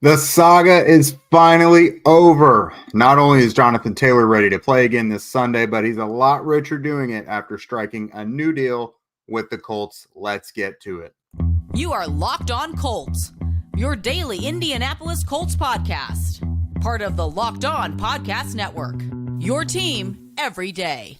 The saga is finally over. Not only is Jonathan Taylor ready to play again this Sunday, but he's a lot richer doing it after striking a new deal with the Colts. Let's get to it. You are Locked On Colts, your daily Indianapolis Colts podcast. Part of the Locked On Podcast Network, your team every day.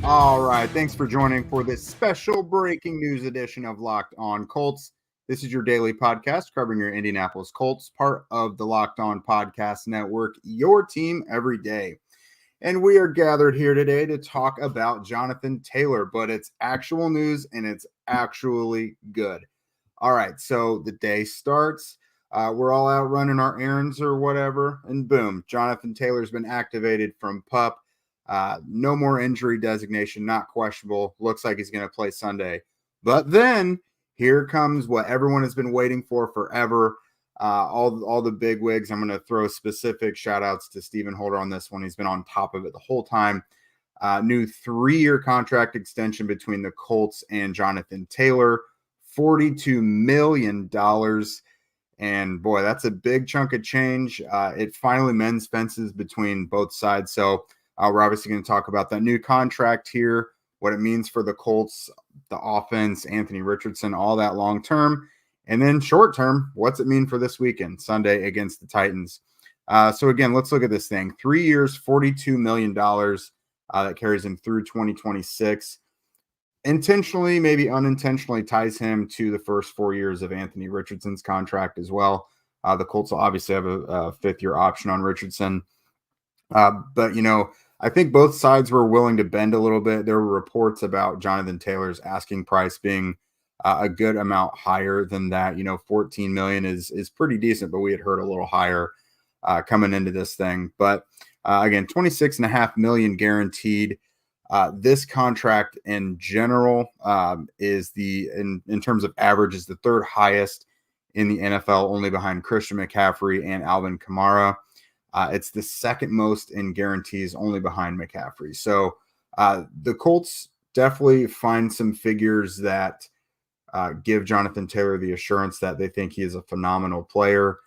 All right, thanks for joining for this special breaking news edition of Locked On Colts. This is your daily podcast covering your Indianapolis Colts, part of the Locked On Podcast Network, your team every day. And we are gathered here today to talk about Jonathan Taylor, but it's actual news and it's actually good. All right, so the day starts. We're all out running our errands or whatever, and boom, Jonathan Taylor's been activated from PUP. No more injury designation, not questionable. Looks like he's going to play Sunday. But then here comes what everyone has been waiting for forever. All the big wigs. I'm going to throw specific shout outs to Stephen Holder on this one. He's been on top of it the whole time. New 3-year contract extension between the Colts and Jonathan Taylor, $42 million. And boy, that's a big chunk of change. It finally mends fences between both sides. So we're obviously going to talk about that new contract here, what it means for the Colts, the offense, Anthony Richardson, all that long term. And then short term, what's it mean for this weekend, Sunday against the Titans? So again, let's look at this thing. 3 years, $42 million that carries him through 2026. Intentionally, maybe unintentionally ties him to the first 4 years of Anthony Richardson's contract as well. The Colts will obviously have a fifth-year option on Richardson. But, I think both sides were willing to bend a little bit. There were reports about Jonathan Taylor's asking price being a good amount higher than that. $14 million is pretty decent, but we had heard a little higher coming into this thing. But again, $26.5 million guaranteed. This contract in general is in terms of average is the third highest in the NFL, only behind Christian McCaffrey and Alvin Kamara. It's the second most in guarantees, only behind McCaffrey. So the Colts definitely find some figures that give Jonathan Taylor the assurance that they think he is a phenomenal player.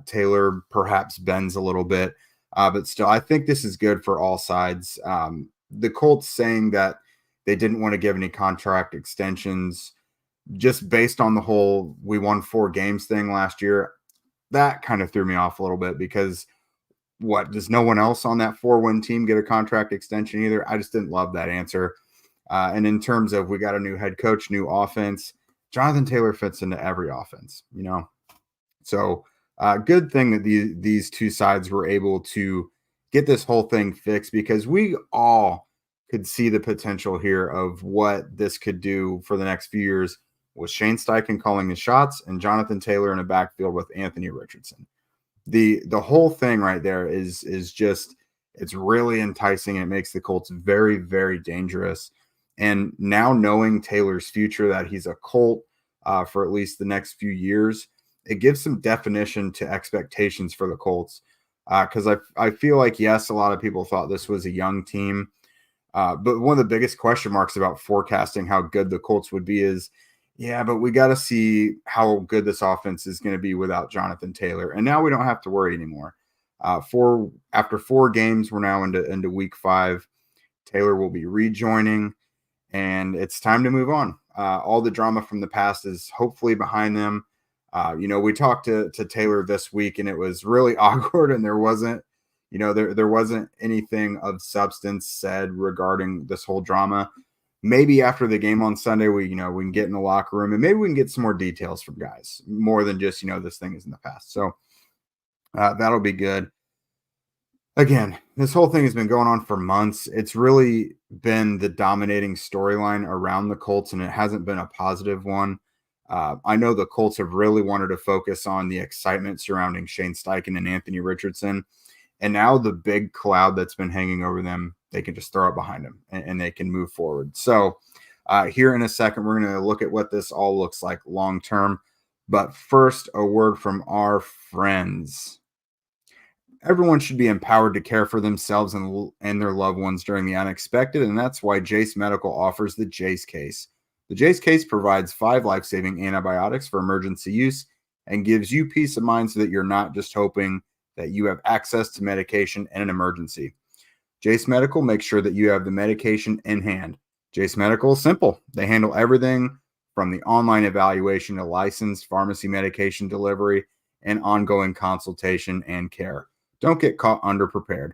Taylor perhaps bends a little bit, but still, I think this is good for all sides. The Colts saying that they didn't want to give any contract extensions just based on the whole we won 4 games thing last year, that kind of threw me off a little bit because what, does no one else on that 4-win team get a contract extension either? I just didn't love that answer. And in terms of we got a new head coach, new offense, Jonathan Taylor fits into every offense, So good thing that these two sides were able to get this whole thing fixed because we all could see the potential here of what this could do for the next few years with Shane Steichen calling the shots and Jonathan Taylor in a backfield with Anthony Richardson. The whole thing right there is just, it's really enticing. It makes the Colts very, very dangerous. And now knowing Taylor's future, that he's a Colt for at least the next few years, it gives some definition to expectations for the Colts. Because I feel like, yes, a lot of people thought this was a young team. But one of the biggest question marks about forecasting how good the Colts would be is, yeah, but we got to see how good this offense is going to be without Jonathan Taylor. And now we don't have to worry anymore. After 4 games, we're now into week 5. Taylor will be rejoining, and it's time to move on. All the drama from the past is hopefully behind them. We talked to Taylor this week, and it was really awkward, and there wasn't anything of substance said regarding this whole drama. Maybe after the game on Sunday, we can get in the locker room and maybe we can get some more details from guys, more than just, this thing is in the past. So that'll be good. Again, this whole thing has been going on for months. It's really been the dominating storyline around the Colts, and it hasn't been a positive one. I know the Colts have really wanted to focus on the excitement surrounding Shane Steichen and Anthony Richardson. And now the big cloud that's been hanging over them, they can just throw it behind them and they can move forward. So here in a second, we're going to look at what this all looks like long term. But first, a word from our friends. Everyone should be empowered to care for themselves and their loved ones during the unexpected, and that's why Jace Medical offers the Jace Case. The Jace Case provides 5 life-saving antibiotics for emergency use and gives you peace of mind so that you're not just hoping that you have access to medication in an emergency. Jace Medical makes sure that you have the medication in hand. Jace Medical is simple. They handle everything from the online evaluation to licensed pharmacy medication delivery and ongoing consultation and care. Don't get caught underprepared.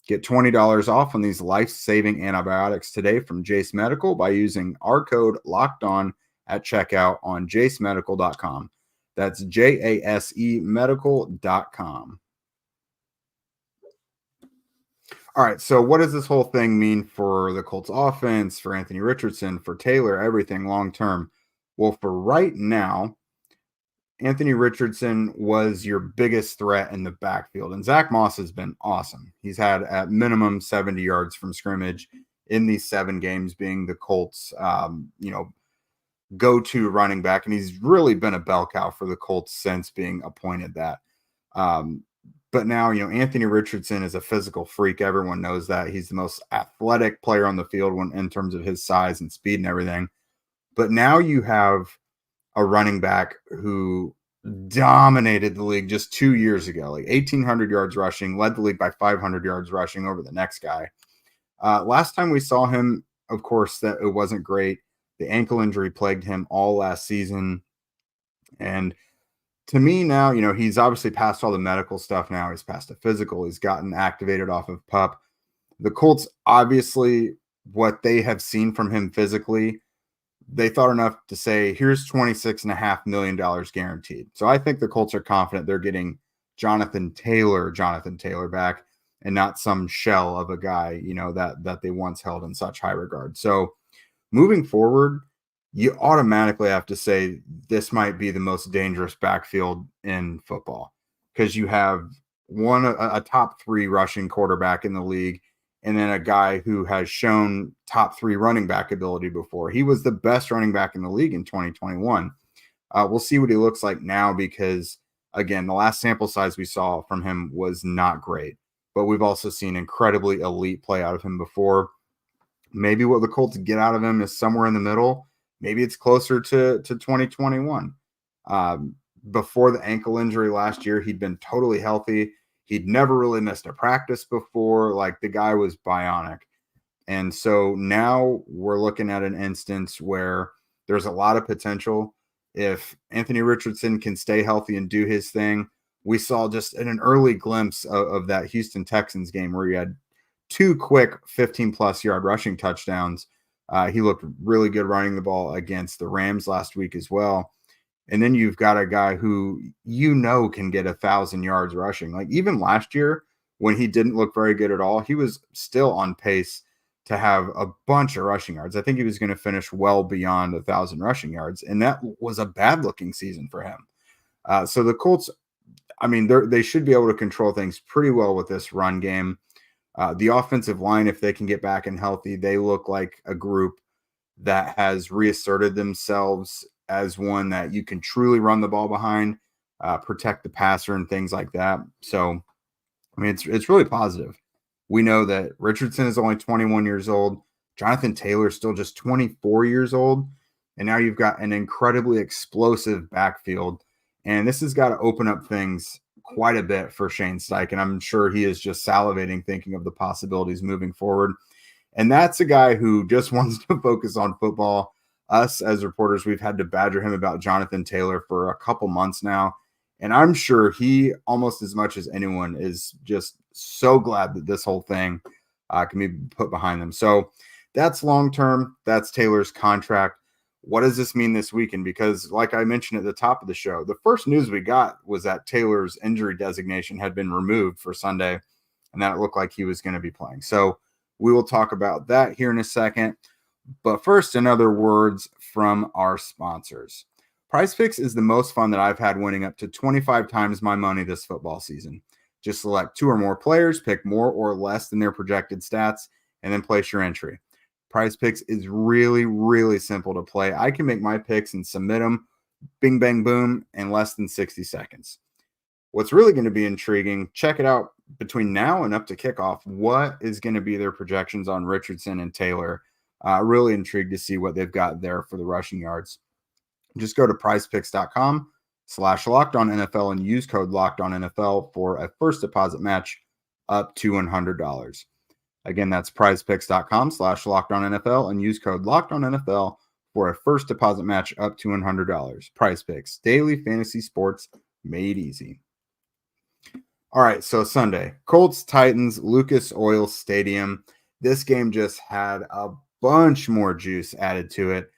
Get $20 off on these life-saving antibiotics today from Jace Medical by using our code LOCKEDON at checkout on jacemedical.com. That's JASE medical.com. All right, so what does this whole thing mean for the Colts offense, for Anthony Richardson, for Taylor, everything long-term? Well, for right now, Anthony Richardson was your biggest threat in the backfield, and Zach Moss has been awesome. He's had at minimum 70 yards from scrimmage in these 7 games, being the Colts, go-to running back, and he's really been a bell cow for the Colts since being appointed that. But now, Anthony Richardson is a physical freak. Everyone knows that. He's the most athletic player on the field in terms of his size and speed and everything. But now you have a running back who dominated the league just 2 years ago, like 1,800 yards rushing, led the league by 500 yards rushing over the next guy. Last time we saw him, of course, that it wasn't great. The ankle injury plagued him all last season. And to me now, he's obviously passed all the medical stuff now. He's passed a physical. He's gotten activated off of PUP. The Colts, obviously, what they have seen from him physically, they thought enough to say, here's $26.5 million guaranteed. So I think the Colts are confident they're getting Jonathan Taylor back and not some shell of a guy, that they once held in such high regard. So moving forward, you automatically have to say this might be the most dangerous backfield in football because you have a top 3 rushing quarterback in the league, and then a guy who has shown top 3 running back ability before. He was the best running back in the league in 2021. We'll see what he looks like now because, again, the last sample size we saw from him was not great. But we've also seen incredibly elite play out of him before. Maybe what the Colts get out of him is somewhere in the middle. Maybe it's closer to 2021. Before the ankle injury last year, he'd been totally healthy. He'd never really missed a practice before. Like, the guy was bionic. And so now we're looking at an instance where there's a lot of potential. If Anthony Richardson can stay healthy and do his thing, we saw just in an early glimpse of that Houston Texans game where he had 2 quick 15-plus yard rushing touchdowns. He looked really good running the ball against the Rams last week as well. And then you've got a guy who can get 1,000 yards rushing. Like, even last year when he didn't look very good at all, he was still on pace to have a bunch of rushing yards. I think he was going to finish well beyond 1,000 rushing yards, and that was a bad-looking season for him. So the Colts, they should be able to control things pretty well with this run game. The offensive line, if they can get back and healthy, they look like a group that has reasserted themselves as one that you can truly run the ball behind, protect the passer and things like that. So, it's really positive. We know that Richardson is only 21 years old. Jonathan Taylor is still just 24 years old. And now you've got an incredibly explosive backfield. And this has got to open up things quite a bit for Shane Steichen. I'm sure he is just salivating thinking of the possibilities moving forward. And that's a guy who just wants to focus on football. Us as reporters, we've had to badger him about Jonathan Taylor for a couple months now. And I'm sure he, almost as much as anyone, is just so glad that this whole thing can be put behind them. So that's long-term. That's Taylor's contract. What does this mean this weekend? Because like I mentioned at the top of the show, the first news we got was that Taylor's injury designation had been removed for Sunday and that it looked like he was going to be playing. So we will talk about that here in a second. But first, in other words from our sponsors. PrizePicks is the most fun that I've had, winning up to 25 times my money this football season. Just select 2 or more players, pick more or less than their projected stats, and then place your entry. PrizePicks is really, really simple to play. I can make my picks and submit them bing, bang, boom, in less than 60 seconds. What's really going to be intriguing, check it out between now and up to kickoff. What is going to be their projections on Richardson and Taylor? Really intrigued to see what they've got there for the rushing yards. Just go to prizepicks.com/LockedOnNFL and use code LockedOnNFL for a first deposit match up to $100. Again, that's prizepicks.com/LockedOnNFL and use code LockedOnNFL for a first deposit match up to $100. PrizePicks, daily fantasy sports made easy. All right, so Sunday, Colts, Titans, Lucas Oil Stadium. This game just had a bunch more juice added to it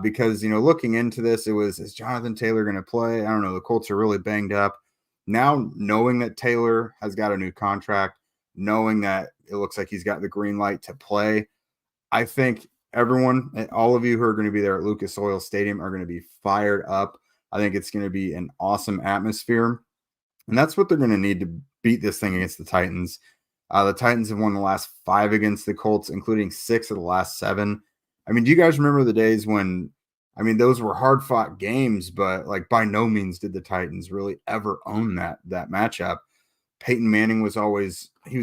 because, looking into this, it was, is Jonathan Taylor going to play? I don't know. The Colts are really banged up. Now, knowing that Taylor has got a new contract, knowing that it looks like he's got the green light to play, I think everyone, all of you who are going to be there at Lucas Oil Stadium are going to be fired up. I think it's going to be an awesome atmosphere. And that's what they're going to need to beat this thing against the Titans. The Titans have won the last 5 against the Colts, including 6 of the last 7. I mean, do you guys remember the days when, those were hard-fought games, but by no means did the Titans really ever own that matchup. Peyton Manning was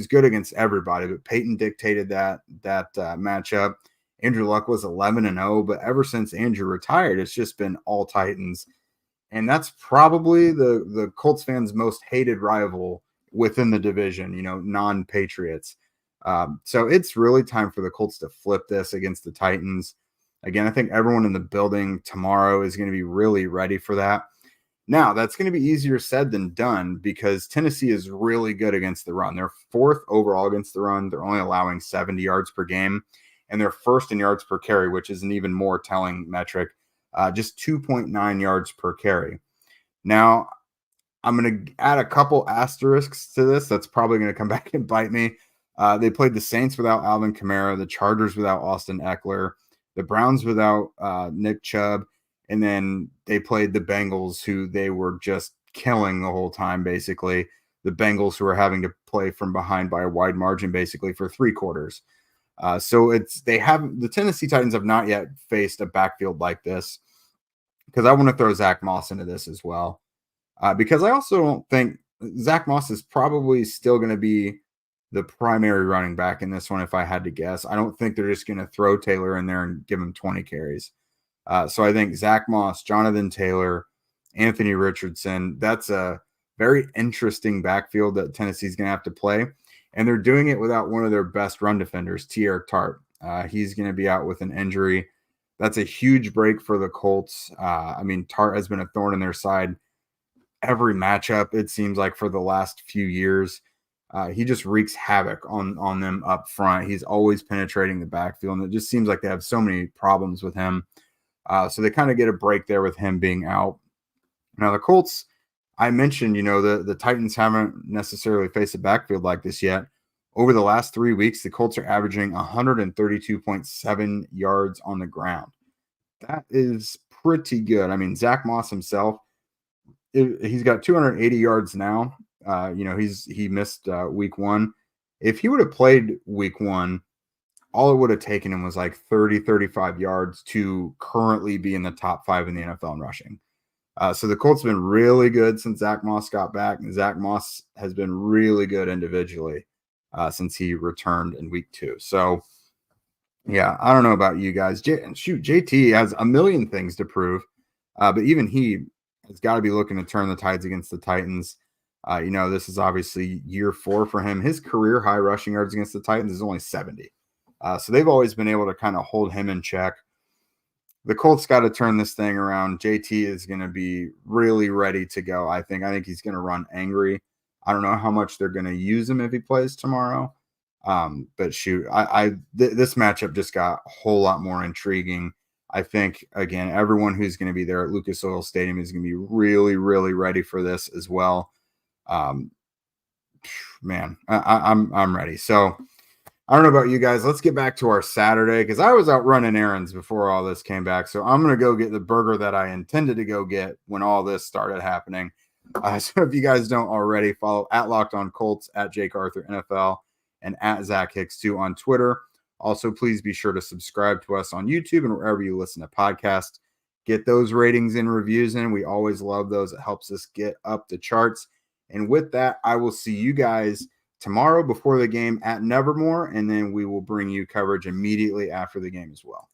good against everybody, but Peyton dictated that matchup. Andrew Luck was 11-0, but ever since Andrew retired, it's just been all Titans. And that's probably the Colts fans' most hated rival within the division, non-Patriots. So it's really time for the Colts to flip this against the Titans. Again, I think everyone in the building tomorrow is going to be really ready for that. Now, that's going to be easier said than done because Tennessee is really good against the run. They're 4th overall against the run. They're only allowing 70 yards per game, and they're 1st in yards per carry, which is an even more telling metric. Just 2.9 yards per carry. Now, I'm going to add a couple asterisks to this. That's probably going to come back and bite me. They played the Saints without Alvin Kamara, the Chargers without Austin Eckler, the Browns without Nick Chubb, and then they played the Bengals, who they were just killing the whole time, basically. The Bengals who were having to play from behind by a wide margin, basically, for 3 quarters. So the Tennessee Titans have not yet faced a backfield like this, because I want to throw Zach Moss into this as well. Because I also don't think Zach Moss is probably still going to be the primary running back in this one, if I had to guess. I don't think they're just going to throw Taylor in there and give him 20 carries. So I think Zach Moss, Jonathan Taylor, Anthony Richardson, that's a very interesting backfield that Tennessee's going to have to play. And they're doing it without one of their best run defenders, T.R. Tart. He's going to be out with an injury. That's a huge break for the Colts. Tart has been a thorn in their side every matchup, it seems like, for the last few years. He just wreaks havoc on them up front. He's always penetrating the backfield, and it just seems like they have so many problems with him. So they kind of get a break there with him being out. Now, the Colts, I mentioned, the Titans haven't necessarily faced a backfield like this yet. Over the last 3 weeks, the Colts are averaging 132.7 yards on the ground. That is pretty good. Zach Moss himself, he's got 280 yards now. He missed week 1. If he would have played week 1, all it would have taken him was 35 yards to currently be in the top 5 in the NFL in rushing. So the Colts have been really good since Zach Moss got back, and Zach Moss has been really good individually since he returned in week 2. So, yeah, I don't know about you guys. JT has a million things to prove, but even he has got to be looking to turn the tides against the Titans. This is obviously year 4 for him. His career high rushing yards against the Titans is only 70. So they've always been able to kind of hold him in check. The Colts got to turn this thing around. JT is going to be really ready to go, I think. I think he's going to run angry. I don't know how much they're going to use him if he plays tomorrow. But shoot, this matchup just got a whole lot more intriguing. I think, again, everyone who's going to be there at Lucas Oil Stadium is going to be really, really ready for this as well. I'm ready. So I don't know about you guys. Let's get back to our Saturday, because I was out running errands before all this came back. So I'm going to go get the burger that I intended to go get when all this started happening. So if you guys don't already, follow at Locked On Colts, at Jake Arthur NFL, and at Zach Hicks 2 on Twitter. Also, please be sure to subscribe to us on YouTube and wherever you listen to podcasts. Get those ratings and reviews in. We always love those. It helps us get up the charts. And with that, I will see you guys tomorrow before the game at Nevermore, and then we will bring you coverage immediately after the game as well.